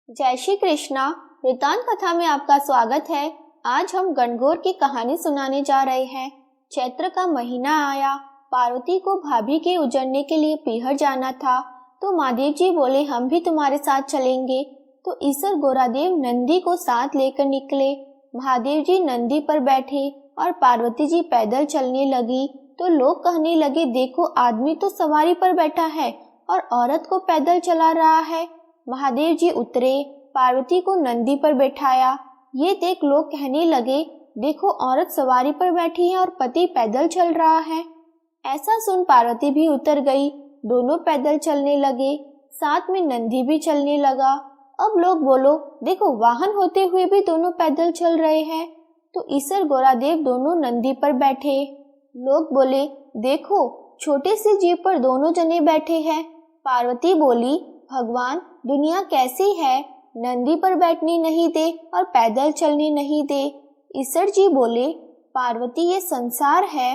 जय श्री कृष्णा। वृतांत कथा में आपका स्वागत है। आज हम गणगौर की कहानी सुनाने जा रहे हैं। चैत्र का महीना आया। पार्वती को भाभी के उजड़ने के लिए पीहर जाना था, तो महादेव जी बोले हम भी तुम्हारे साथ चलेंगे। तो ईश्वर गौरादेव नंदी को साथ लेकर निकले। महादेव जी नंदी पर बैठे और पार्वती जी पैदल चलने लगी। तो लोग कहने लगे, देखो आदमी तो सवारी पर बैठा है और औरत को पैदल चला रहा है। महादेव जी उतरे, पार्वती को नंदी पर बैठाया। ये देख लोग कहने लगे, देखो औरत सवारी पर बैठी है और पति पैदल चल रहा है। ऐसा सुन पार्वती भी उतर गई। दोनों पैदल चलने लगे, साथ में नंदी भी चलने लगा। अब लोग बोलो, देखो वाहन होते हुए भी दोनों पैदल चल रहे हैं। तो ईश्वर गौरादेव दोनों नंदी पर बैठे। लोग बोले, देखो छोटे से जीव पर दोनों जने बैठे हैं। पार्वती बोली, भगवान दुनिया कैसी है, नंदी पर बैठने नहीं दे और पैदल चलने नहीं दे। ईश्वर जी बोले, पार्वती ये संसार है,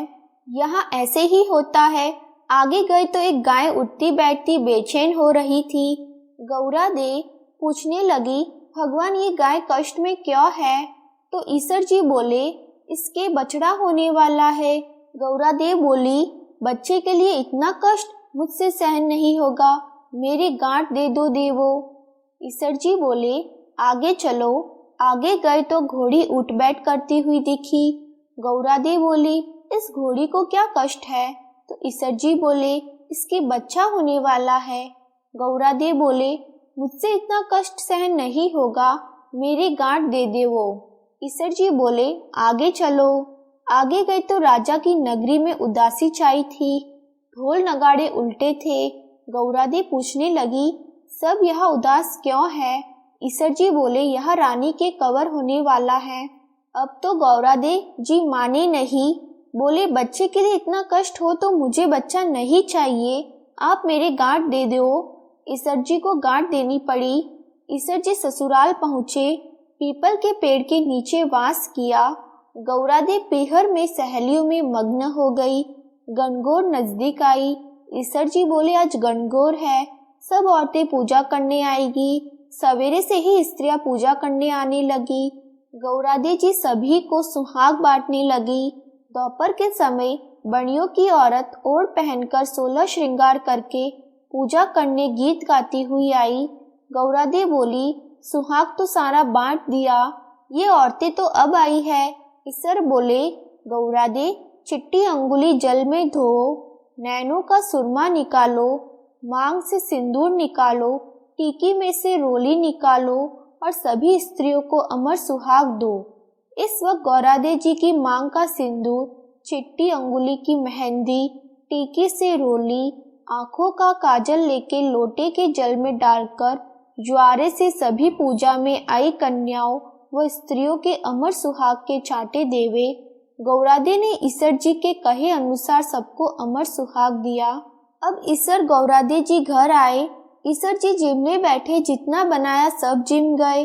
यहाँ ऐसे ही होता है। आगे गए तो एक गाय उठती बैठती बेचैन हो रही थी। गौरा दे पूछने लगी, भगवान ये गाय कष्ट में क्यों है? तो ईश्वर जी बोले, इसके बछड़ा होने वाला है। गौरा दे बोली, बच्चे के लिए इतना कष्ट मुझसे सहन नहीं होगा, मेरी गांठ दे दो देवो। ईश्वर जी बोले, आगे चलो। आगे गए तो घोड़ी उठ बैठ करती हुई दिखी। गौरा दे बोली, इस घोड़ी को क्या कष्ट है? तो ईश्वर जी बोले, इसके बच्चा होने वाला है। गौरा दे बोले, मुझसे इतना कष्ट सहन नहीं होगा, मेरी गांठ दे देवो। ईश्वर जी बोले, आगे चलो। आगे गए तो राजा की नगरी में उदासी छाई थी। ढोल नगाड़े उल्टे थे। गौरा दी पूछने लगी, सब यहाँ उदास क्यों है? ईश्वर जी बोले, यह रानी के कवर होने वाला है। अब तो गौरा दे जी माने नहीं, बोले बच्चे के लिए इतना कष्ट हो तो मुझे बच्चा नहीं चाहिए, आप मेरे गांठ दे दो। ईश्वर जी को गांठ देनी पड़ी। ईश्वर जी ससुराल पहुँचे, पीपल के पेड़ के नीचे वास किया। गौरा दे पीहर में सहेलियों में मग्न हो गई। गणगौर नजदीक आई। ईश्वर जी बोले, आज गणगौर है, सब औरतें पूजा करने आएगी। सवेरे से ही स्त्रियां पूजा करने आने लगी। गौरादे जी सभी को सुहाग बांटने लगी। दोपहर के समय बड़ियों की औरत ओढ़ पहनकर 16 श्रृंगार करके पूजा करने गीत गाती हुई आई। गौरादे बोली, सुहाग तो सारा बांट दिया, ये औरतें तो अब आई है। ईश्वर बोले, गौरादे चिट्टी अंगुली जल में धो, नैनों का सुरमा निकालो, मांग से सिंदूर निकालो, टीकी में से रोली निकालो और सभी स्त्रियों को अमर सुहाग दो। इस वक्त गौरादे जी की मांग का सिंदूर, चिट्टी अंगुली की मेहंदी, टीकी से रोली, आंखों का काजल लेके लोटे के जल में डालकर ज्वारे से सभी पूजा में आई कन्याओं व स्त्रियों के अमर सुहाग के चाटे देवे। गौरादे ने ईश्वर जी के कहे अनुसार सबको अमर सुहाग दिया। अब ईश्वर गौरादे जी घर आए। ईश्वर जी जिमने बैठे, जितना बनाया सब जिम गए।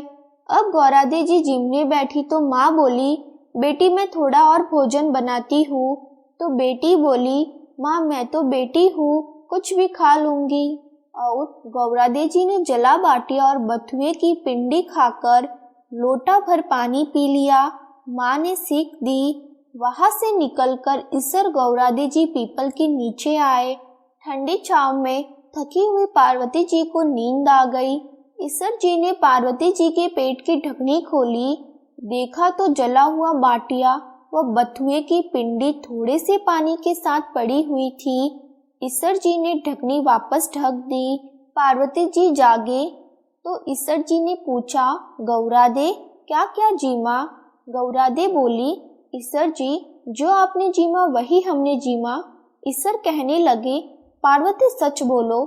अब गौरादे जी जिमने बैठी तो माँ बोली, बेटी मैं थोड़ा और भोजन बनाती हूँ। तो बेटी बोली, माँ मैं तो बेटी हूँ, कुछ भी खा लूंगी। और गौरादे जी ने जला बाटिया और बथुए की पिंडी खाकर लोटा भर पानी पी लिया। माँ ने सीख दी। वहां से निकलकर ईश्वर गौरादे जी पीपल के नीचे आए। ठंडी छांव में थकी हुई पार्वती जी को नींद आ गई। ईश्वर जी ने पार्वती जी के पेट की ढकनी खोली, देखा तो जला हुआ बाटिया व बथुए की पिंडी थोड़े से पानी के साथ पड़ी हुई थी। ईश्वर जी ने ढकनी वापस ढक दी। पार्वती जी जागे तो ईश्वर जी ने पूछा, गौरादे क्या क्या जीमा? गौरादे बोली, ईश्वर जी जो आपने जीमा वही हमने जीमा। ईश्वर कहने लगे, पार्वती सच बोलो।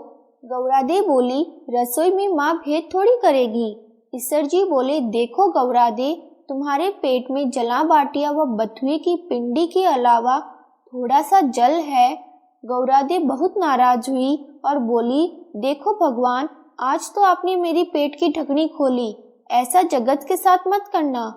गौरादे बोली, रसोई में माँ भेद थोड़ी करेगी। ईश्वर जी बोले, देखो गौरादे तुम्हारे पेट में जला बाटिया व बथुए की पिंडी के अलावा थोड़ा सा जल है। गौरादे बहुत नाराज हुई और बोली, देखो भगवान आज तो आपने मेरी पेट की ढकनी खोली, ऐसा जगत के साथ मत करना।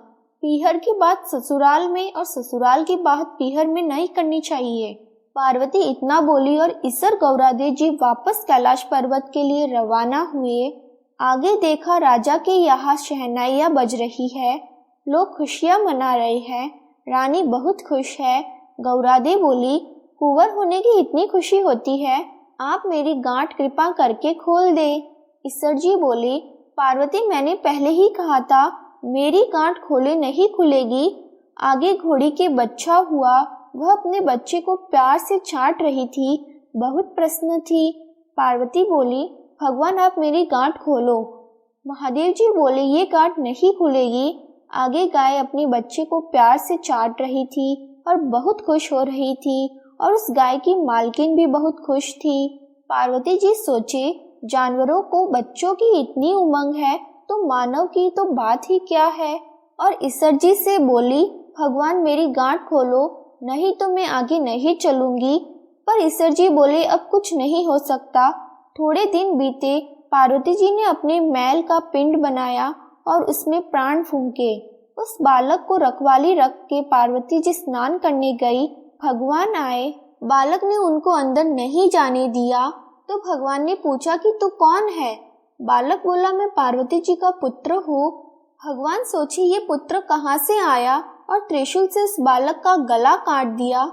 पीहर की बात ससुराल में और ससुराल की बात पीहर में नहीं करनी चाहिए। पार्वती इतना बोली और ईश्वर गौरादे जी वापस कैलाश पर्वत के लिए रवाना हुए। आगे देखा राजा के यहाँ शहनाइयाँ बज रही है, लोग खुशियाँ मना रहे हैं। रानी बहुत खुश है। गौरादे बोली, कुंवर होने की इतनी खुशी होती है, आप मेरी गांठ कृपा करके खोल दे। ईसर जी बोले, पार्वती मैंने पहले ही कहा था, मेरी गांठ खोले नहीं खुलेगी। आगे घोड़ी के बच्चा हुआ, वह अपने बच्चे को प्यार से चाट रही थी, बहुत प्रसन्न थी। पार्वती बोली, भगवान आप मेरी गांठ खोलो। महादेव जी बोले, ये गांठ नहीं खुलेगी। आगे गाय अपने बच्चे को प्यार से चाट रही थी और बहुत खुश हो रही थी, और उस गाय की मालकिन भी बहुत खुश थी। पार्वती जी सोचे, जानवरों को बच्चों की इतनी उमंग है तो मानव की तो बात ही क्या है। और ईसर जी से बोली, भगवान मेरी गांठ खोलो, नहीं तो मैं आगे नहीं चलूंगी। पर ईसर जी बोले, अब कुछ नहीं हो सकता। थोड़े दिन बीते, पार्वती जी ने अपने मैल का पिंड बनाया और उसमें प्राण फूंके। उस बालक को रखवाली रख के पार्वती जी स्नान करने गई। भगवान आए, बालक ने उनको अंदर नहीं जाने दिया, तो भगवान ने पूछा कि तू कौन है। बालक बोला, मैं पार्वती जी का पुत्र हूँ। भगवान सोचे, ये पुत्र कहाँ से आया, और त्रिशूल से उस बालक का गला काट दिया।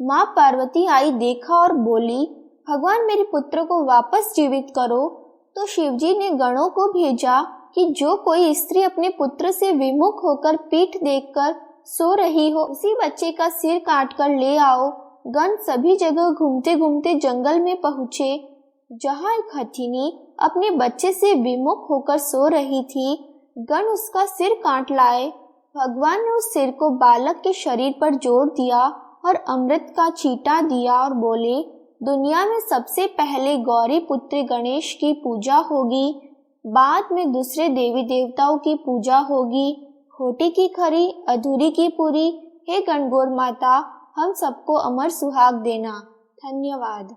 माँ पार्वती आई, देखा और बोली, भगवान मेरे पुत्र को वापस जीवित करो। तो शिवजी ने गणों को भेजा कि जो कोई स्त्री अपने पुत्र से विमुख होकर पीठ देखकर सो रही हो, उसी बच्चे का सिर काट कर ले आओ। गण सभी जगह घूमते घूमते जंगल में पहुँचे, जहाँ एक हथिनी अपने बच्चे से विमुख होकर सो रही थी। गण उसका सिर काट लाए। भगवान ने उस सिर को बालक के शरीर पर जोड़ दिया और अमृत का छींटा दिया और बोले, दुनिया में सबसे पहले गौरी पुत्र गणेश की पूजा होगी, बाद में दूसरे देवी देवताओं की पूजा होगी। खोटी की खरी, अधूरी की पूरी। हे गणगौर माता, हम सबको अमर सुहाग देना। धन्यवाद।